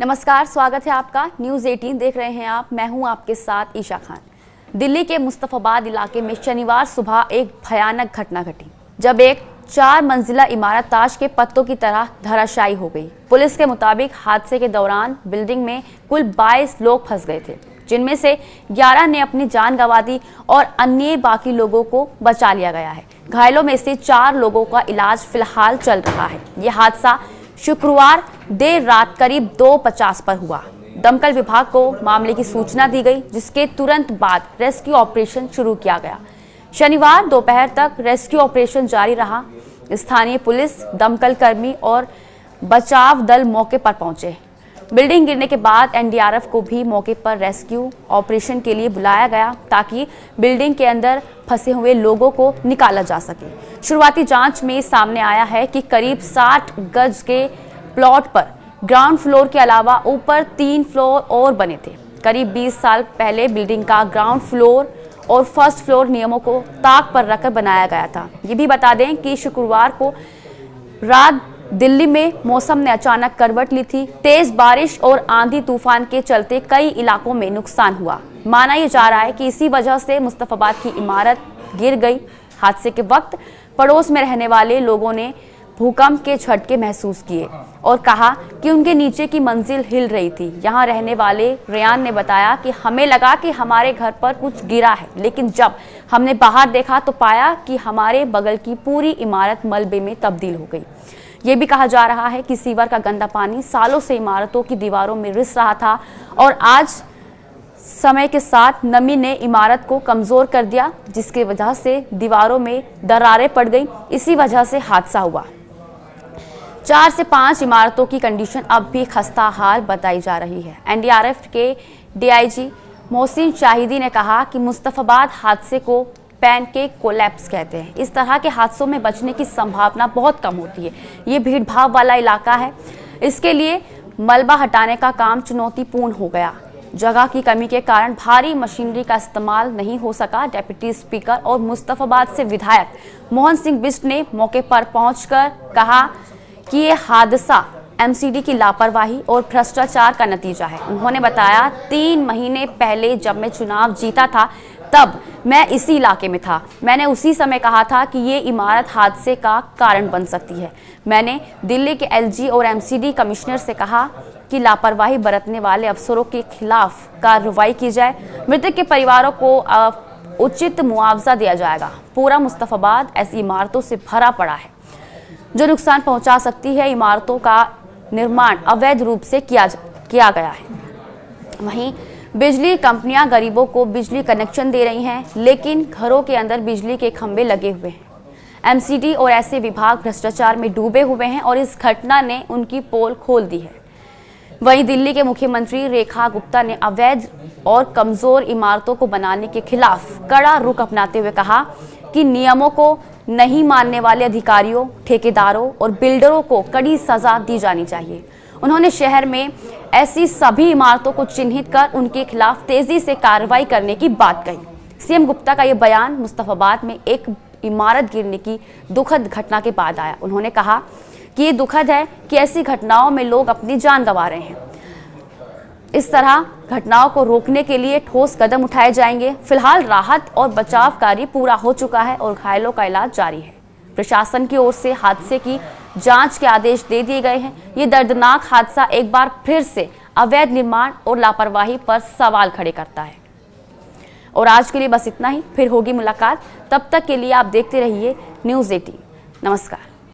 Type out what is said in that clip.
नमस्कार, स्वागत है आपका। न्यूज़ 18 देख रहे हैं आप। मैं हूं आपके साथ ईशा खान। दिल्ली के मुस्तफाबाद इलाके में शनिवार सुबह एक भयानक घटना घटी, जब एक 4 मंजिला इमारत ताश के पत्तों की तरह धराशायी हो गई। पुलिस के मुताबिक हादसे के दौरान बिल्डिंग में कुल 22 लोग फंस गए थे, जिनमें से 11 ने अपनी जान गंवा दी और अन्य बाकी लोगों को बचा लिया गया है। घायलों में से 4 लोगों का इलाज फिलहाल चल रहा है। यह हादसा शुक्रवार देर रात करीब 2:50 पर हुआ। दमकल विभाग को मामले की सूचना दी गई, जिसके तुरंत बाद रेस्क्यू ऑपरेशन शुरू किया गया। शनिवार दोपहर तक रेस्क्यू ऑपरेशन जारी रहा। स्थानीय पुलिस, दमकल कर्मी और बचाव दल मौके पर पहुंचे। बिल्डिंग गिरने के बाद एनडीआरएफ को भी मौके पर रेस्क्यू ऑपरेशन के लिए बुलाया गया, ताकि बिल्डिंग के अंदर फंसे हुए लोगों को निकाला जा सके। शुरुआती जांच में सामने आया है कि करीब 60 गज के प्लॉट पर ग्राउंड फ्लोर के अलावा ऊपर 3 फ्लोर और बने थे। करीब 20 साल पहले बिल्डिंग का ग्राउंड फ्लोर और फर्स्ट फ्लोर नियमों को ताक पर रखकर बनाया गया था। ये भी बता दें कि शुक्रवार को रात दिल्ली में मौसम ने अचानक करवट ली थी। तेज बारिश और आंधी तूफान के चलते कई इलाकों में नुकसान हुआ। माना यह जा रहा है कि इसी वजह से मुस्तफाबाद की इमारत गिर गई। हादसे के वक्त पड़ोस में रहने वाले लोगों ने भूकंप के झटके महसूस किए और कहा कि उनके नीचे की मंजिल हिल रही थी। यहां रहने वाले रेयान ने बताया कि हमें लगा कि हमारे घर पर कुछ गिरा है, लेकिन जब हमने बाहर देखा तो पाया कि हमारे बगल की पूरी इमारत मलबे में तब्दील हो गई। ये भी कहा जा रहा है कि सीवर का गंदा पानी सालों से इमारतों की दीवारों में रिस रहा था और आज समय के साथ नमी ने इमारत को कमजोर कर दिया, जिसकी वजह से दीवारों में दरारें पड़ गई। इसी वजह से हादसा हुआ। 4 से 5 इमारतों की कंडीशन अब भी खस्ता हाल बताई जा रही है। एनडीआरएफ के डीआईजी मोहसिन शाहिदी ने कहा कि मुस्तफाबाद हादसे को पैनकेक कोलैप्स कहते हैं। इस तरह के हादसों में बचने की संभावना बहुत कम होती है। ये भीड़भाड़ वाला इलाका है, इसके लिए मलबा हटाने का काम चुनौतीपूर्ण हो गया। जगह की कमी के कारण भारी मशीनरी का इस्तेमाल नहीं हो सका। डिप्टी स्पीकर और मुस्तफाबाद से विधायक मोहन सिंह बिष्ट ने मौके पर पहुंचकर कहा कि ये हादसा एमसीडी की लापरवाही और भ्रष्टाचार का नतीजा है। उन्होंने बताया, 3 महीने पहले जब मैं चुनाव जीता था, तब मैं इसी इलाके में था। मैंने उसी समय कहा था कि ये इमारत हादसे का कारण बन सकती है। मैंने दिल्ली के एलजी और एमसीडी कमिश्नर से कहा कि लापरवाही बरतने वाले अफसरों के खिलाफ कार्रवाई की जाए। मृतक के परिवारों को उचित मुआवजा दिया जाएगा। पूरा मुस्तफाबाद ऐसी इमारतों से भरा पड़ा है जो नुकसान पहुंचा सकती है। इमारतों का निर्माण अवैध रूप से किया गया है। वहीं बिजली कंपनियां गरीबों को बिजली कनेक्शन दे रही हैं, लेकिन घरों के अंदर बिजली के खंभे लगे हुए हैं। एमसीडी और ऐसे विभाग भ्रष्टाचार में डूबे हुए हैं और इस घटना ने उनकी पोल खोल दी है। वहीं दिल्ली के मुख्यमंत्री रेखा गुप्ता ने अवैध और कमजोर इमारतों को बनाने के खिलाफ कड़ा रुख अपनाते हुए कहा कि नियमों को नहीं मानने वाले अधिकारियों, ठेकेदारों और बिल्डरों को कड़ी सजा दी जानी चाहिए। उन्होंने शहर में ऐसी सभी इमारतों को चिन्हित कर उनके खिलाफ तेजी से कार्रवाई करने की बात कही। सीएम गुप्ता का यह बयान मुस्तफाबाद में एक इमारत गिरने की दुखद घटना के बाद आया। उन्होंने कहा कि ये दुखद है कि ऐसी घटनाओं में लोग अपनी जान गंवा रहे हैं। इस तरह घटनाओं को रोकने के लिए ठोस कदम उठाए जाएंगे। फिलहाल राहत और बचाव कार्य पूरा हो चुका है और घायलों का इलाज जारी है। प्रशासन की ओर से हादसे की जांच के आदेश दे दिए गए हैं। ये दर्दनाक हादसा एक बार फिर से अवैध निर्माण और लापरवाही पर सवाल खड़े करता है। और आज के लिए बस इतना ही। फिर होगी मुलाकात। तब तक के लिए आप देखते रहिए न्यूज़ 18। नमस्कार।